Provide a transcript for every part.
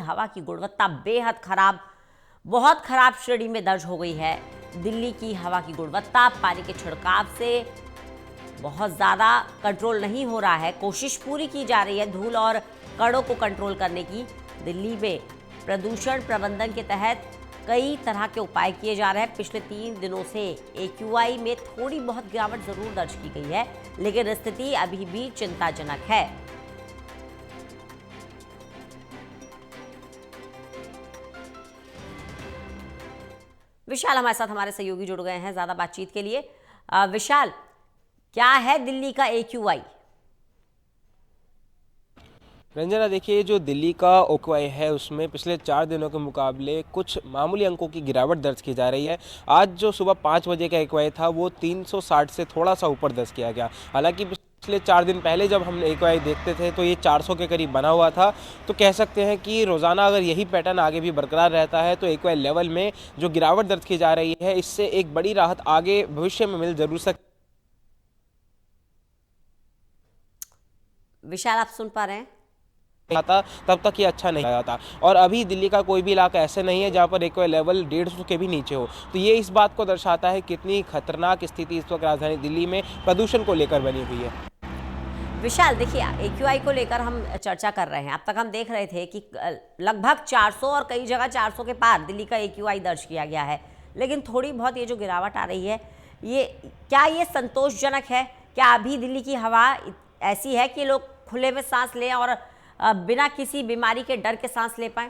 हवा की गुणवत्ता बेहद खराब, बहुत खराब श्रेणी में दर्ज हो गई है। दिल्ली की हवा की गुणवत्ता पानी के छिड़काव से बहुत ज़्यादा कंट्रोल नहीं हो रहा है। कोशिश पूरी की जा रही है धूल और कणों को कंट्रोल करने की। दिल्ली में प्रदूषण प्रबंधन के तहत कई तरह के उपाय किए जा रहे हैं। पिछले 3 दिनों से AQI में थोड़ी बहुत गिरावट जरूर दर्ज की गई है, लेकिन स्थिति अभी भी चिंताजनक है। विशाल हमारे साथ, हमारे सहयोगी जुड़ गए हैं ज्यादा बातचीत के लिए। विशाल, क्या है दिल्ली का AQI? रंजना, देखिए जो दिल्ली का OQI है उसमें पिछले 4 दिनों के मुकाबले कुछ मामूली अंकों की गिरावट दर्ज की जा रही है। आज जो सुबह 5 बजे का AQI था वो 360 से थोड़ा सा ऊपर दर्ज किया गया। हालांकि पिछले 4 दिन पहले जब हम AQI देखते थे तो ये 400 के करीब बना हुआ था। तो कह सकते हैं कि रोज़ाना अगर यही पैटर्न आगे भी बरकरार रहता है तो AQI लेवल में जो गिरावट दर्ज की जा रही है इससे एक बड़ी राहत आगे भविष्य में मिल जरूर सकती है। विशाल, आप सुन पा रहे हैं? आता तब तक ये अच्छा नहीं आता। और अभी दिल्ली का कोई भी इलाका ऐसे नहीं है जहाँ पर AQI लेवल 150 के भी नीचे हो। तो ये इस बात को दर्शाता है कितनी खतरनाक स्थिति इस वक्त राजधानी दिल्ली में प्रदूषण को लेकर बनी हुई है। विशाल, देखिए AQI को लेकर हम चर्चा कर रहे हैं। अब तक हम देख रहे थे कि लगभग 400 और कई जगह 400 के पार दिल्ली का AQI दर्ज किया गया है, लेकिन थोड़ी बहुत ये जो गिरावट आ रही है, ये संतोषजनक है? क्या अभी दिल्ली की हवा ऐसी है कि लोग खुले में सांस लें और बिना किसी बीमारी के डर के सांस ले पाएं?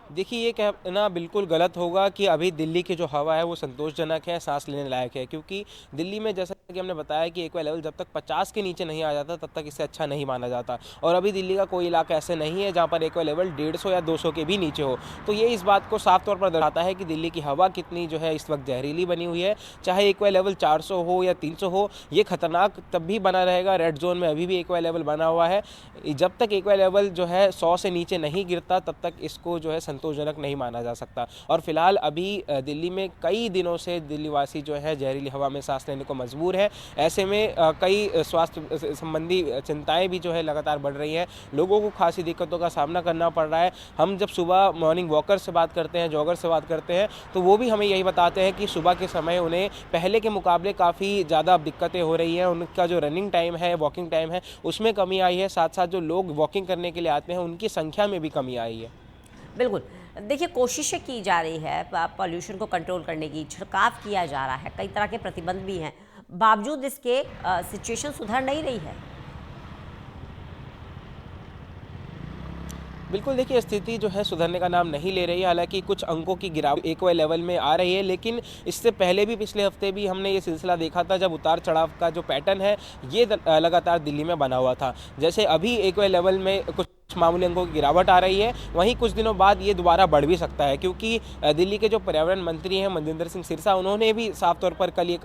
देखिए, ये कहना बिल्कुल गलत होगा कि अभी दिल्ली की जो हवा है वो संतोषजनक है, सांस लेने लायक है, क्योंकि दिल्ली में जैसा कि हमने बताया कि AQI लेवल जब तक 50 के नीचे नहीं आ जाता तब तक इसे अच्छा नहीं माना जाता। और अभी दिल्ली का कोई इलाका ऐसे नहीं है जहाँ पर AQI लेवल 150 या 200 के भी नीचे हो। तो ये इस बात को साफ तौर पर दर्शाता है कि दिल्ली की हवा कितनी जो है इस वक्त जहरीली बनी हुई है। चाहे AQI लेवल 400 हो या 300 हो, ये खतरनाक तब भी बना रहेगा। रेड जोन में अभी भी AQI लेवल बना हुआ है। जब तक AQI लेवल जो है 100 से नीचे नहीं गिरता तब तक इसको जो है संतोषजनक नहीं माना जा सकता। और फिलहाल अभी दिल्ली में कई दिनों से दिल्ली वासी जो है जहरीली हवा में सांस लेने को मजबूर है। ऐसे में कई स्वास्थ्य संबंधी चिंताएं भी जो है लगातार बढ़ रही हैं। लोगों को खासी दिक्कतों का सामना करना पड़ रहा है। हम जब सुबह मॉर्निंग वॉकर से बात करते हैं, जॉगर से बात करते हैं, तो वो भी हमें यही बताते हैं कि सुबह के समय उन्हें पहले के मुकाबले काफ़ी ज़्यादा दिक्कतें हो रही हैं। उनका जो रनिंग टाइम है, वॉकिंग टाइम है, उसमें कमी आई है। साथ साथ जो लोग वॉकिंग करने के लिए आते हैं उनकी संख्या में भी कमी आई है। बिल्कुल, देखिए कोशिशें की जा रही है पॉल्यूशन को कंट्रोल करने की, छिड़काव किया जा रहा है, कई तरह के प्रतिबंध भी हैं, बावजूद इसके सिचुएशन सुधर नहीं रही है। बिल्कुल, देखिए स्थिति जो है सुधरने का नाम नहीं ले रही है। हालांकि कुछ अंकों की गिरावट AQI लेवल में आ रही है, लेकिन इससे पहले भी पिछले हफ्ते भी हमने ये सिलसिला देखा था जब उतार चढ़ाव का जो पैटर्न है ये लगातार दिल्ली में बना हुआ था। जैसे अभी AQI लेवल में कुछ मामूली अंकों की गिरावट आ रही है, वहीं कुछ दिनों बाद ये दोबारा बढ़ भी सकता है, क्योंकि दिल्ली के जो पर्यावरण मंत्री हैं मनजिंदर सिंह सिरसा, उन्होंने भी साफ तौर पर कल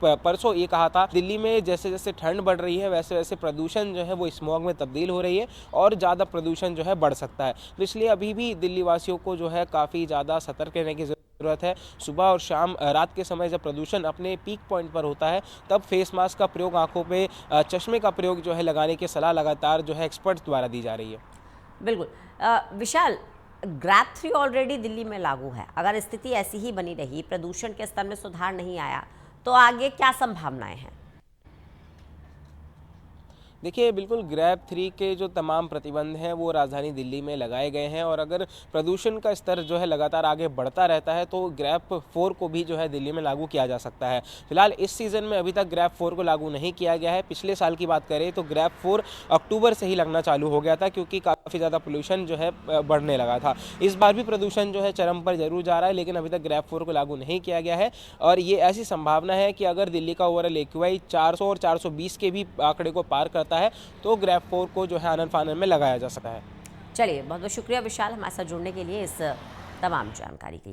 परसों ये कहा था दिल्ली में जैसे जैसे ठंड बढ़ रही है वैसे वैसे प्रदूषण जो है वो स्मॉग में तब्दील हो रही है और ज़्यादा प्रदूषण जो है बढ़ सकता है। तो इसलिए अभी भी दिल्ली वासियों को जो है काफ़ी ज़्यादा सतर्क रहने की जरूरत है। सुबह और शाम रात के समय जब प्रदूषण अपने पीक पॉइंट पर होता है तब फेस मास्क का प्रयोग, आंखों पे चश्मे का प्रयोग जो है लगाने की सलाह लगातार जो है एक्सपर्ट्स द्वारा दी जा रही है। बिल्कुल। विशाल, ग्रैप 3 ऑलरेडी दिल्ली में लागू है। अगर स्थिति ऐसी ही बनी रही, प्रदूषण के स्तर में सुधार नहीं आया, तो आगे क्या संभावनाएं हैं? देखिए, बिल्कुल ग्रैप 3 के जो तमाम प्रतिबंध हैं वो राजधानी दिल्ली में लगाए गए हैं और अगर प्रदूषण का स्तर जो है लगातार आगे बढ़ता रहता है तो ग्रैप 4 को भी जो है दिल्ली में लागू किया जा सकता है। फिलहाल इस सीज़न में अभी तक ग्रैप 4 को लागू नहीं किया गया है। पिछले साल की बात करें तो ग्रैप 4 अक्टूबर से ही लगना चालू हो गया था, क्योंकि काफ़ी ज़्यादा पोल्यूशन जो है बढ़ने लगा था। इस बार भी प्रदूषण जो है चरम पर जरूर जा रहा है, लेकिन अभी तक ग्रैप 4 को लागू नहीं किया गया है। और ये ऐसी संभावना है कि अगर दिल्ली का ओवरऑल AQI 400 और 420 के भी आंकड़े को पार करता है तो ग्रैप 4 को जो है आनन फानन में लगाया जा सकता है। चलिए, बहुत बहुत शुक्रिया विशाल हमारे साथ जुड़ने के लिए, इस तमाम जानकारी के लिए।